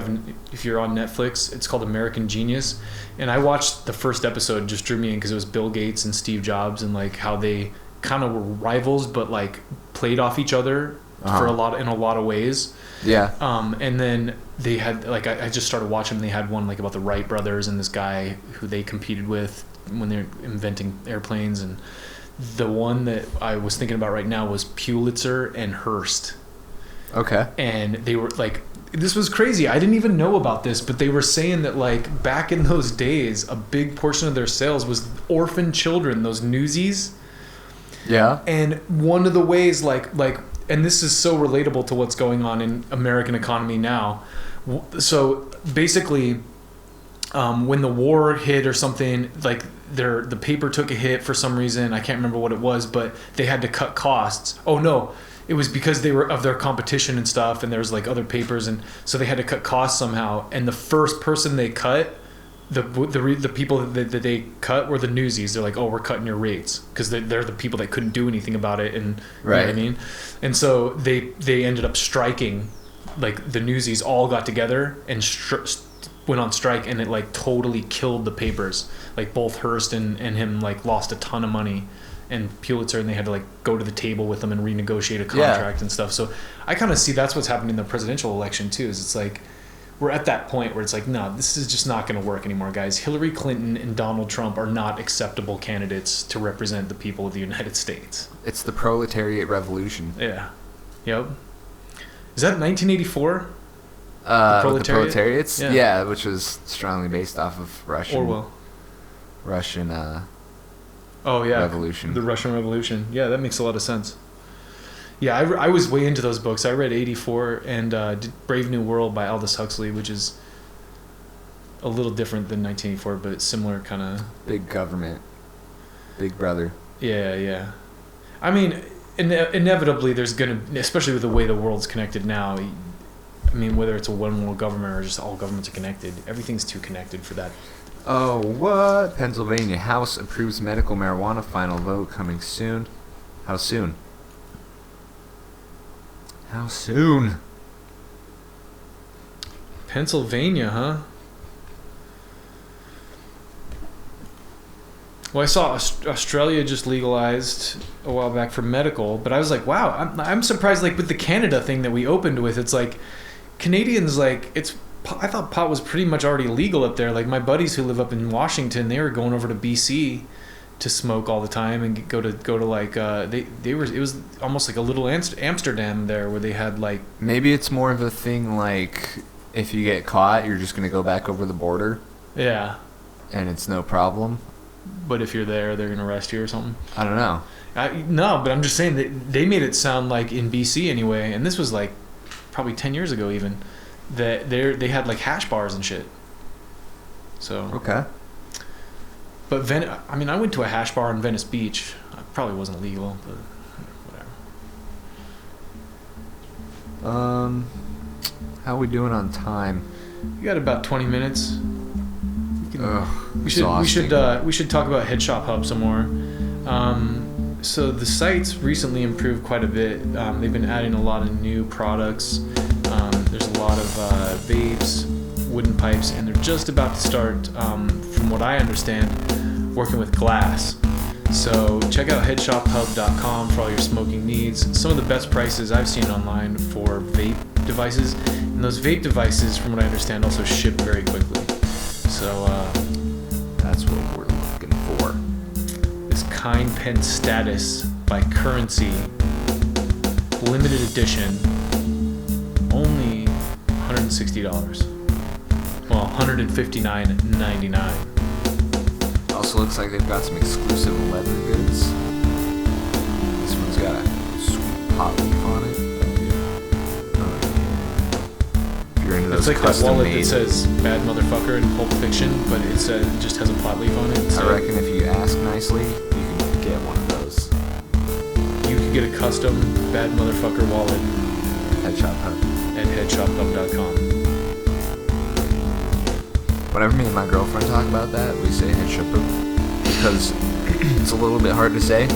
on Netflix. It's called American Genius, and I watched the first episode. Just drew me in because it was Bill Gates and Steve Jobs, and like how they kind of were rivals, but like played off each other in a lot of ways. Yeah. And then they had like I just started watching. They had one like about the Wright brothers and this guy who they competed with when they're inventing airplanes, and the one that I was thinking about right now was Pulitzer and Hearst. Okay. And they were like, this was crazy. I didn't even know about this, but they were saying that like back in those days, a big portion of their sales was orphan children, those newsies. Yeah. And one of the ways like, and this is so relatable to what's going on in American economy now. So basically, when the war hit or something, like the paper took a hit for some reason. I can't remember what it was, but they had to cut costs. Oh no. It was because they were of their competition and stuff, and there was like other papers, and so they had to cut costs somehow. And the first person they cut, the people that they cut were the newsies. They're like, oh, we're cutting your rates because they're the people that couldn't do anything about it, and right. You know what I mean. And so they ended up striking. Like the newsies all got together and went on strike, and it like totally killed the papers. Like both Hearst and him like lost a ton of money, and Pulitzer, and they had to like go to the table with them and renegotiate a contract and stuff. So I kind of see that's what's happening in the presidential election too. Is it's like we're at that point where it's like, no, this is just not going to work anymore, guys. Hillary Clinton and Donald Trump are not acceptable candidates to represent the people of the United States. It's the proletariat revolution. Yeah. Yep. Is that 1984? The proletariats? Yeah. Which was strongly based off of Russian. Orwell. Russian. Oh yeah. Revolution. The Russian Revolution. Yeah, that makes a lot of sense. Yeah, I was way into those books. I read 84 and Brave New World by Aldous Huxley, which is a little different than 1984, but similar kind of... Big government. Big brother. Yeah. I mean, inevitably there's going to... Especially with the way the world's connected now. I mean, whether it's a one world government or just all governments are connected, everything's too connected for that. Oh, what? Pennsylvania House approves medical marijuana, final vote coming soon. How soon? How soon? Pennsylvania, huh? Well, I saw Australia just legalized a while back for medical, but I was like, wow, I'm surprised. Like with the Canada thing that we opened with, it's like Canadians like I thought pot was pretty much already legal up there. Like my buddies who live up in Washington, they were going over to BC to smoke all the time and go to like they were, it was almost like a little Amsterdam there where they had like, maybe it's more of a thing like if you get caught you're just gonna go back over the border yeah, and it's no problem, but if you're there they're gonna arrest you or something. I don't know. No, but I'm just saying that they made it sound like in BC anyway, and this was like probably 10 years ago even, that they had like hash bars and shit. So okay. But I mean, I went to a hash bar in Venice Beach. It probably wasn't legal, but whatever. How are we doing on time? We got about 20 minutes. We should talk about Head Shop Hub some more. So the site's recently improved quite a bit. They've been adding a lot of new products. There's a lot of vapes, wooden pipes, and they're just about to start, from what I understand, working with glass. So check out headshophub.com for all your smoking needs. Some of the best prices I've seen online for vape devices, and those vape devices, from what I understand, also ship very quickly. So that's what we're looking for. This Kind Pen Status by Currency, limited edition, only $160. Well, $159.99. Also looks like they've got some exclusive leather goods. This one's got a sweet pot leaf on it. If you're into those, it's like that wallet made, that says "Bad Motherfucker" in Pulp Fiction, but it just has a pot leaf on it. So I reckon if you ask nicely, you can get one of those. You could get a custom "Bad Motherfucker" wallet Headshop Hub at headshophub.com. Whenever me and my girlfriend talk about that, we say Headshop Hub because it's a little bit hard to say.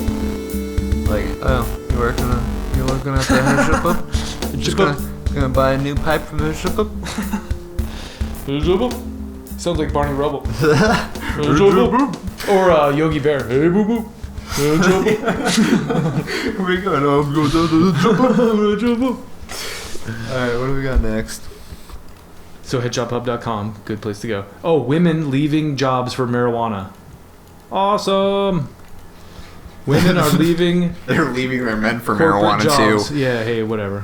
Like, oh, you're working at the Headshop Hub? Just gonna buy a new pipe from the Headshop Hub? Headshop Hub? Sounds like Barney Rubble. Or Yogi Bear. Hey, boo boo. Where we going? Oh, I'm going down to the Headshop Hub. Alright, what do we got next? So headshophub.com, good place to go. Oh, women leaving jobs for marijuana. Awesome. Women are leaving. They're leaving their men for marijuana jobs. too. Yeah, hey, whatever.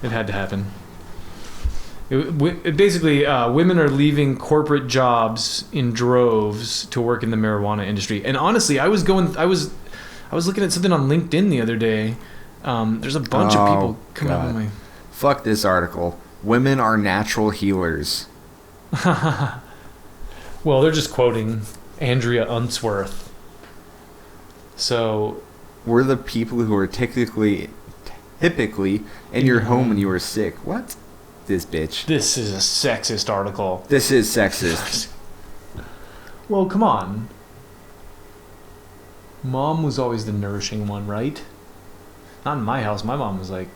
It had to happen. Basically, women are leaving corporate jobs in droves to work in the marijuana industry. And honestly, I was looking at something on LinkedIn the other day. There's a bunch of people coming up with me. Fuck this article. Women are natural healers. Well, they're just quoting Andrea Unsworth. So, we're the people who are typically in your home when you are sick. What? This bitch. This is a sexist article. This is sexist. Well, come on. Mom was always the nourishing one, right? Not in my house. My mom was like,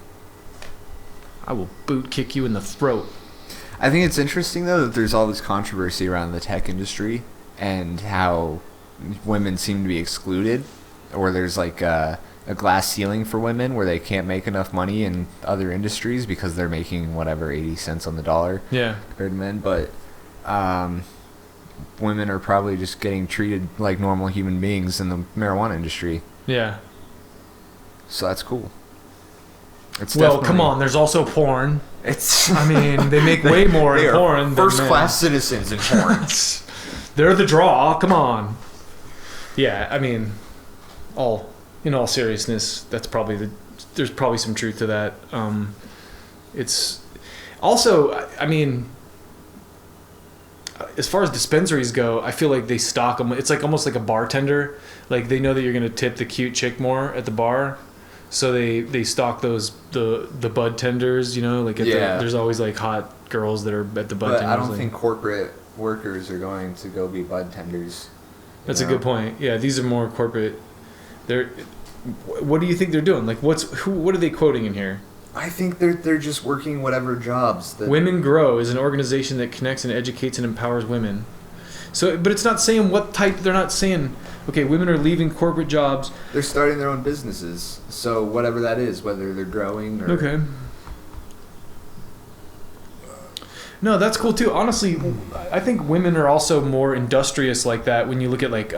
I will boot kick you in the throat. I think it's interesting though that there's all this controversy around the tech industry and how women seem to be excluded, or there's like a glass ceiling for women where they can't make enough money in other industries because they're making whatever 80 cents on the dollar compared to men. But women are probably just getting treated like normal human beings in the marijuana industry. Yeah. So that's cool. Well, come on. There's also porn. I mean, they make way more in porn. First-class citizens in porn. They're the draw. Come on. Yeah, I mean, in all seriousness, that's probably there's probably some truth to that. It's also, I mean, as far as dispensaries go, I feel like they stock them. It's like almost like a bartender. Like they know that you're going to tip the cute chick more at the bar. So they stock the bud tenders, like there's always like hot girls that are at the bud tenders. I don't think corporate workers are going to go be bud tenders. That's a good point. Yeah, these are more corporate. What do you think they're doing? Like what are they quoting in here? I think they're just working whatever jobs. Women Grow is an organization that connects and educates and empowers women. So, but it's not saying what type. They're not saying, okay, women are leaving corporate jobs. They're starting their own businesses. So whatever that is, whether they're growing or... Okay. No, that's cool too. Honestly, I think women are also more industrious like that when you look at like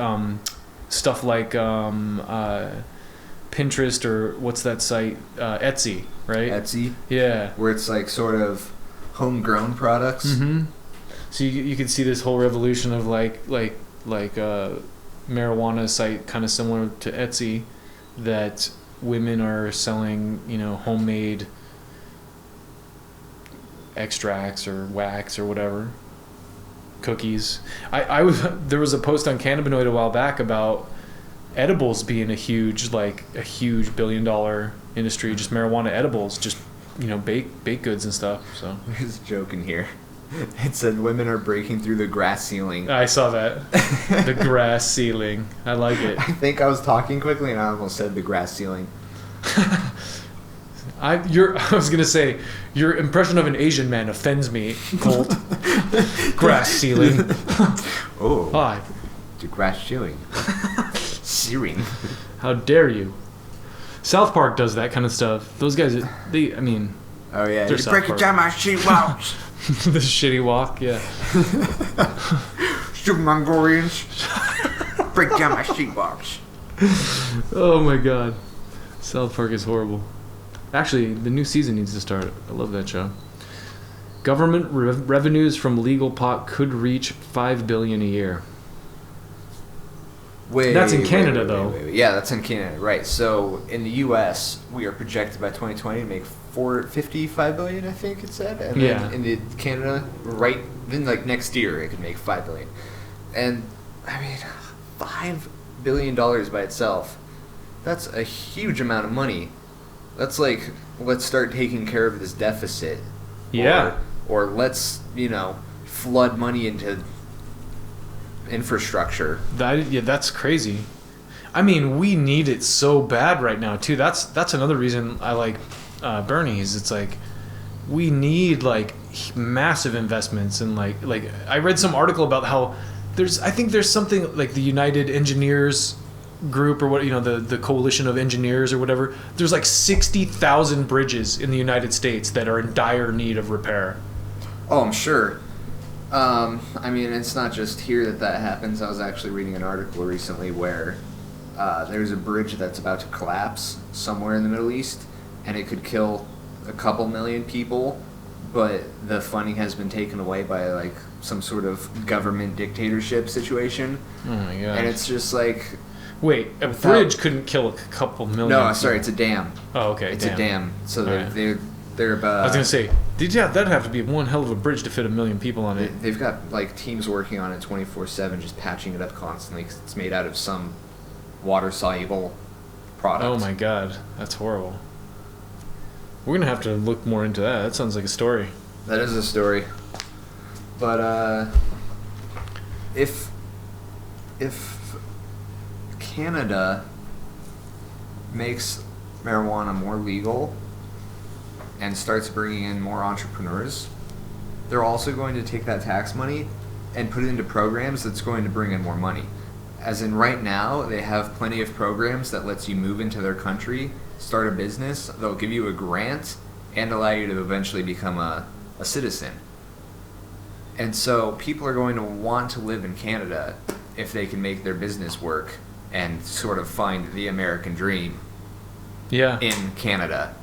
stuff like Pinterest or what's that site? Etsy, right? Etsy? Yeah. Where it's like sort of homegrown products. Mm-hmm. So you can see this whole revolution of like marijuana site kind of similar to Etsy, that women are selling, homemade extracts or wax or whatever, cookies. There was a post on Cannabinoid a while back about edibles being a huge $1 billion industry, just marijuana edibles, just baked goods and stuff. So there's a joke in here. It said women are breaking through the grass ceiling. I saw that. The grass ceiling. I like it. I think I was talking quickly and I almost said the grass ceiling. I was gonna say your impression of an Asian man offends me, Colt. Grass ceiling. Oh. Hi. The grass ceiling. Searing. How dare you? South Park does that kind of stuff. Those guys, Oh yeah. You're breaking down my sheet walks. The shitty walk, yeah. Stupid Mongolians. Break down my sheet walks. Oh my god. South Park is horrible. Actually, the new season needs to start. I love that show. Government revenues from legal pot could reach $5 billion a year. That's in Canada, though. Wait. Yeah, that's in Canada, right? So in the U.S., we are projected by 2020 to make $55 billion, I think it said. And then in Canada, right then, like next year, it could make $5 billion. And I mean, $5 billion by itself. That's a huge amount of money. That's like, let's start taking care of this deficit. Yeah. Or let's, flood money into infrastructure. That's crazy. I mean, we need it so bad right now too. That's another reason I like Bernie's. It's like we need like massive investments and like I read some article about how I think there's something like the United Engineers group or what, the coalition of engineers or whatever. There's like 60,000 bridges in the United States that are in dire need of repair. Oh, I'm sure. I mean, it's not just here that happens. I was actually reading an article recently where there's a bridge that's about to collapse somewhere in the Middle East, and it could kill a couple million people, but the funding has been taken away by like some sort of government dictatorship situation. Oh my god! And it's just like, wait, a bridge couldn't kill a couple million. No, sorry, it's a dam. Oh, okay, it's a dam. So they're about. I was gonna say, that'd have to be one hell of a bridge to fit 1 million people on it. They've got like teams working on it 24/7, just patching it up constantly because it's made out of some water-soluble product. Oh my god, that's horrible. We're gonna have to look more into that. That sounds like a story. That is a story. But if Canada makes marijuana more legal and starts bringing in more entrepreneurs, they're also going to take that tax money and put it into programs that's going to bring in more money. As in right now, they have plenty of programs that lets you move into their country, start a business, they'll give you a grant, and allow you to eventually become a citizen. And so people are going to want to live in Canada if they can make their business work and sort of find the American dream in Canada.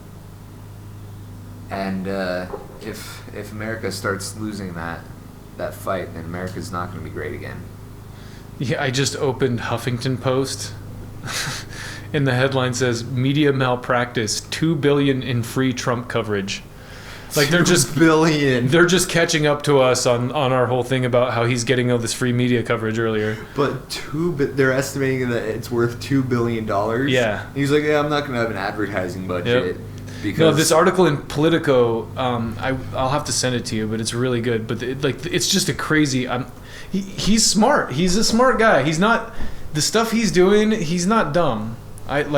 And if America starts losing that fight, then America's not going to be great again. Yeah, I just opened Huffington Post. And the headline says, "Media malpractice, $2 billion in free Trump coverage." Like they're just billion. They're just catching up to us on our whole thing about how he's getting all this free media coverage earlier. But they're estimating that it's worth $2 billion. Yeah. He's like, yeah, I'm not going to have an advertising budget. Yep. Because no, this article in Politico, I'll have to send it to you, but it's really good. But it's just a crazy. He's smart. He's a smart guy. He's not the stuff he's doing. He's not dumb. I'm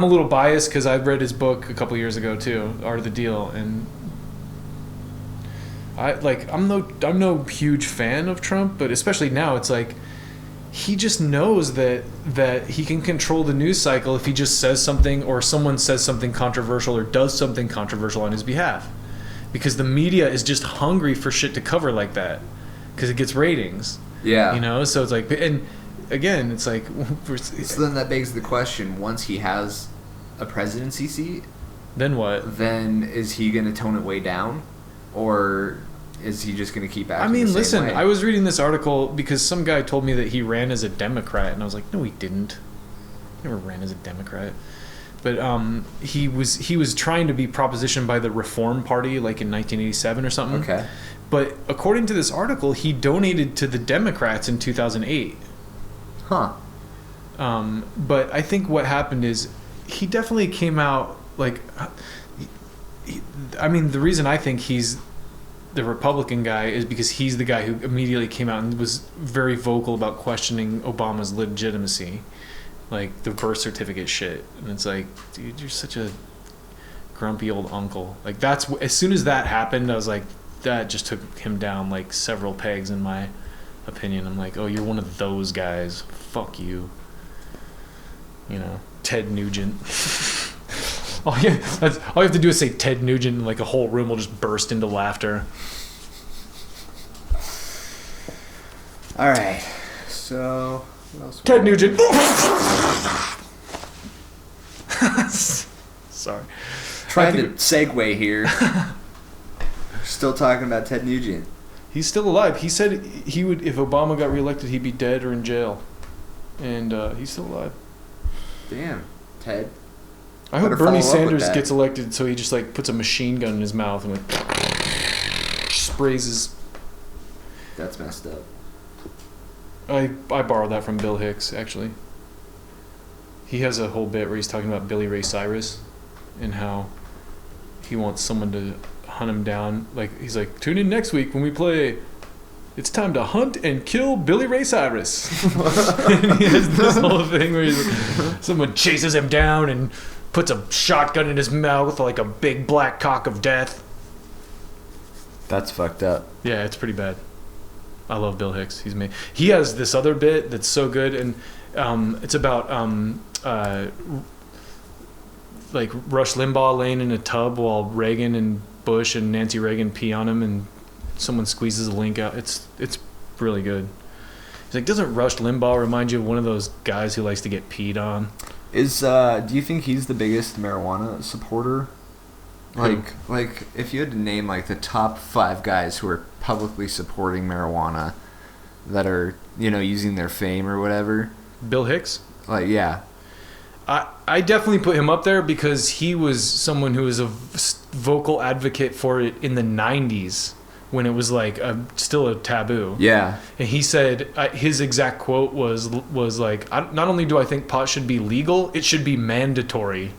a little biased because I read his book a couple years ago too, Art of the Deal, and I'm no huge fan of Trump, but especially now it's like he just knows that he can control the news cycle if he just says something or someone says something controversial or does something controversial on his behalf, because the media is just hungry for shit to cover like that because it gets ratings. Yeah, you know, so it's like, and again, it's like. So then that begs the question: once he has a presidency seat, then what? Then is he going to tone it way down, or is he just going to keep acting? I mean, the same listen, way? I was reading this article because some guy told me that he ran as a Democrat, and I was like, no, he didn't. He never ran as a Democrat. But he was trying to be propositioned by the Reform Party, like in 1987 or something. Okay. But according to this article, he donated to the Democrats in 2008. Huh. But I think what happened is he definitely came out like. I mean, the reason I think he's the Republican guy is because he's the guy who immediately came out and was very vocal about questioning Obama's legitimacy, like the birth certificate shit. And it's like, dude, you're such a grumpy old uncle. Like that's as soon as that happened, I was like, that just took him down like several pegs in my opinion. I'm like, oh, you're one of those guys. Fuck you. You know, Ted Nugent. all you have to do is say Ted Nugent, and like a whole room will just burst into laughter. All right. So, what else? Ted Nugent. Sorry. Trying to segue here. Still talking about Ted Nugent. He's still alive. He said he would, if Obama got reelected, he'd be dead or in jail. And he's still alive. Damn, Ted. I hope Bernie Sanders gets elected so he just like puts a machine gun in his mouth and like sprays his... That's messed up. I borrowed that from Bill Hicks, actually. He has a whole bit where he's talking about Billy Ray Cyrus and how he wants someone to hunt him down. Like, he's like, tune in next week when we play It's Time to Hunt and Kill Billy Ray Cyrus. And he has this whole thing where he's like, someone chases him down and puts a shotgun in his mouth like a big black cock of death. That's fucked up. Yeah, it's pretty bad. I love Bill Hicks. He has this other bit that's so good, and it's about like Rush Limbaugh laying in a tub while Reagan and Bush and Nancy Reagan pee on him, and someone squeezes a link out. It's really good. He's like, doesn't Rush Limbaugh remind you of one of those guys who likes to get peed on? Do you think he's the biggest marijuana supporter? Like if you had to name like the top 5 guys who are publicly supporting marijuana that are, you know, using their fame or whatever. Bill Hicks? Like, yeah. I definitely put him up there because he was someone who was a vocal advocate for it in the 90s when it was like still a taboo. Yeah. And he said his exact quote was like, not only do I think pot should be legal, it should be mandatory.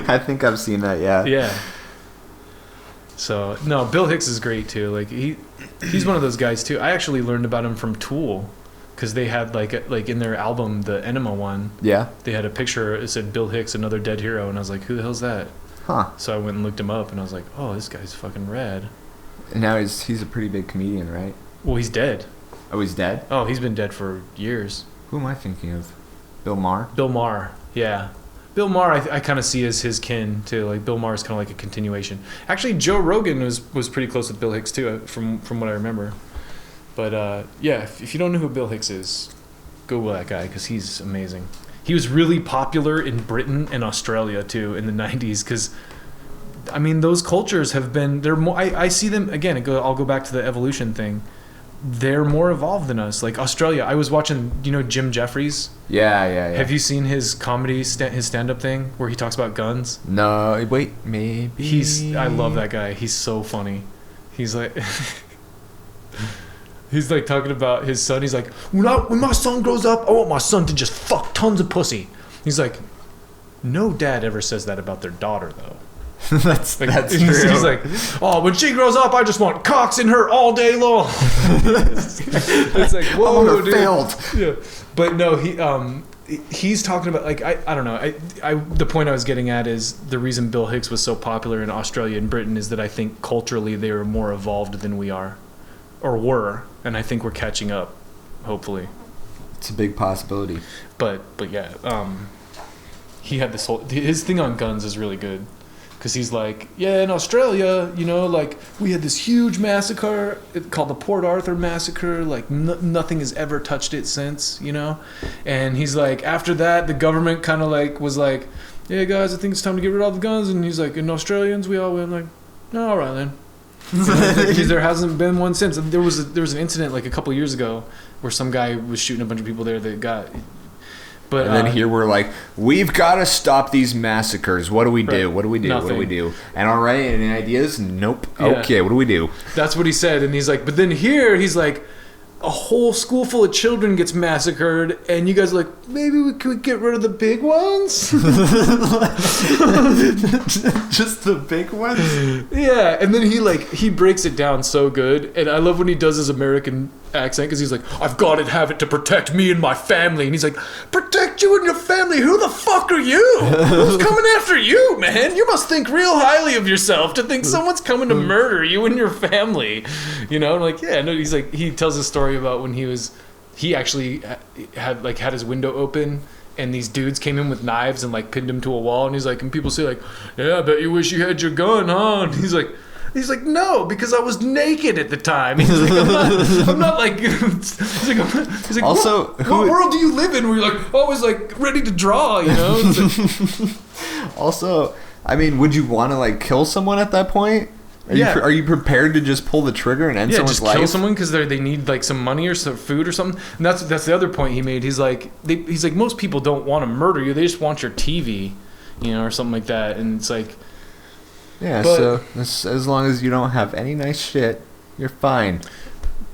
I think I've seen that, yeah. Yeah. So, no, Bill Hicks is great too. Like he's one of those guys too. I actually learned about him from Tool. Because they had like in their album, the Enema one. Yeah. They had a picture. It said Bill Hicks, another dead hero, and I was like, "Who the hell's that?" Huh. So I went and looked him up, and I was like, oh, this guy's fucking rad. And now he's a pretty big comedian, right? Well, he's dead. Oh, he's dead? Oh, he's been dead for years. Who am I thinking of? Bill Maher? Bill Maher, yeah. Bill Maher, I kind of see as his kin too. Like Bill Maher is kind of like a continuation. Actually, Joe Rogan was pretty close with Bill Hicks too, from what I remember. But yeah, if you don't know who Bill Hicks is, Google that guy because he's amazing. He was really popular in Britain and Australia too in the 90s because, I mean, those cultures have been, they're more, I see them, again, I'll go back to the evolution thing. They're more evolved than us. Like Australia, I was watching, Jim Jeffries? Yeah. Have you seen his comedy, his stand-up thing where he talks about guns? No, wait, maybe. I love that guy. He's so funny. He's like... He's like talking about his son. He's like, when my son grows up, I want my son to just fuck tons of pussy. He's like, no dad ever says that about their daughter though. that's true. He's like, oh, when she grows up, I just want cocks in her all day long. It's like, whoa, dude. Failed. Yeah, but no, he's talking about like I don't know. The point I was getting at is the reason Bill Hicks was so popular in Australia and Britain is that I think culturally they are more evolved than we are. Or were, and I think we're catching up, hopefully. It's a big possibility. But yeah, he had this his thing on guns is really good, because he's like, yeah, in Australia, like we had this huge massacre called the Port Arthur Massacre, like nothing has ever touched it since, and he's like, after that, the government kind of like was like, yeah, guys, I think it's time to get rid of all the guns, and he's like, and Australians, we all went like, no, all right then. Because there hasn't been one since. There was an incident like a couple years ago where some guy was shooting a bunch of people there that got. But and then here we're like, we've got to stop these massacres. What do we do? What do we do? Nothing. What do we do? And all right, any ideas? Nope. Yeah. Okay, what do we do? That's what he said, and he's like, but then here he's like, a whole school full of children gets massacred, and you guys are like, maybe we could get rid of the big ones? Just the big ones? Yeah, and then he breaks it down so good, and I love when he does his American accent, because he's like, I've got to have it to protect me and my family, and he's like, protect you and your family? Who the fuck are you? Who's coming after you, man? You must think real highly of yourself to think someone's coming to murder you and your family. I'm like, yeah, no. He's like, he tells a story about when he actually had his window open, and these dudes came in with knives and like pinned him to a wall, and he's like, and people say like, yeah, I bet you wish you had your gun, huh? And he's like, no, because I was naked at the time. He's like, I'm not like. He's like, also, what world do you live in where you're like always like ready to draw? Also, I mean, would you want to like kill someone at that point? Are you prepared to just pull the trigger and end someone's life? Yeah, just kill someone because they need like some money or some food or something. And that's the other point he made. He's like most people don't want to murder you. They just want your TV, or something like that. And it's like. Yeah, so as long as you don't have any nice shit, you're fine.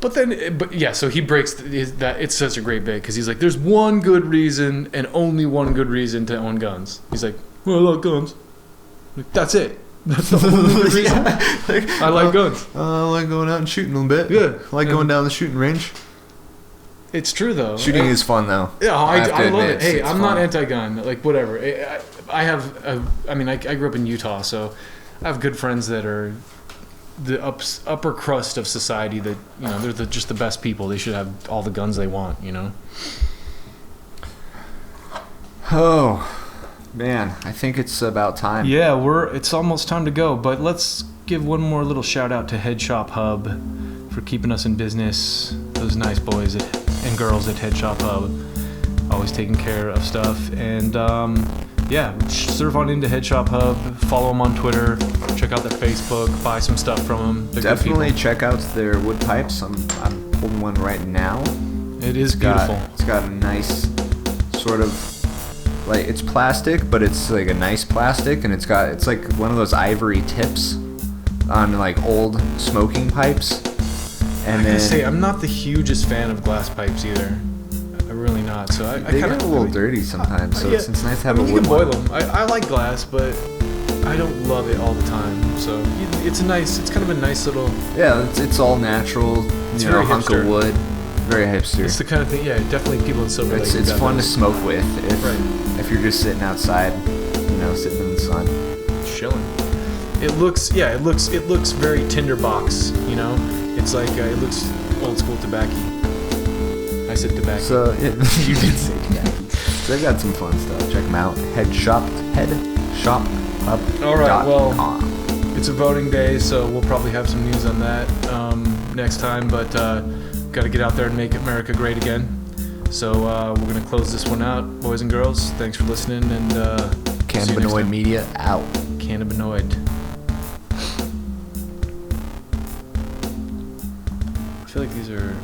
But yeah, so he breaks that. It's such a great bit because he's like, there's one good reason and only one good reason to own guns. He's like, well, I like guns. Like, that's it. That's the only good reason. I like guns. I like going out and shooting a little bit. Yeah. I like going down the shooting range. It's true, though. Shooting is fun, though. Yeah, I love it. Hey, I'm not anti-gun. Like, whatever. I grew up in Utah, so I have good friends that are the upper crust of society that, they're just the best people. They should have all the guns they want, Oh, man. I think it's about time. Yeah, it's almost time to go, but let's give one more little shout out to Head Shop Hub for keeping us in business. Those nice boys and girls at Head Shop Hub, always taking care of stuff. And yeah, surf on into Head Shop Hub, follow them on Twitter, check out their Facebook, buy some stuff from them. They're definitely check out their wood pipes. I'm holding one right now. It is beautiful. It's got a nice sort of, like, it's plastic, but it's like a nice plastic, and it's like one of those ivory tips on like old smoking pipes. And I gotta say, I'm not the hugest fan of glass pipes either. Really not. So they get a little dirty sometimes. So it's nice to have a wood. You can boil them. I like glass, but I don't love it all the time. So it's kind of a nice little. Yeah, it's all natural. It's very hunk hipster. Of wood. Very hipster. It's the kind of thing. Yeah, definitely people in Silver Lake. It's fun to smoke with if you're just sitting outside, sitting in the sun. chilling. It looks very tinderbox, you know. It's like it looks old school tobacco. I said tobacco. So you did say tobacco. So they've got some fun stuff. Check them out. Headshop Hub. All right. Well, it's a voting day, so we'll probably have some news on that next time. But got to get out there and make America great again. So we're gonna close this one out, boys and girls. Thanks for listening, and Cannabinoid Media out. Cannabinoid. I feel like these are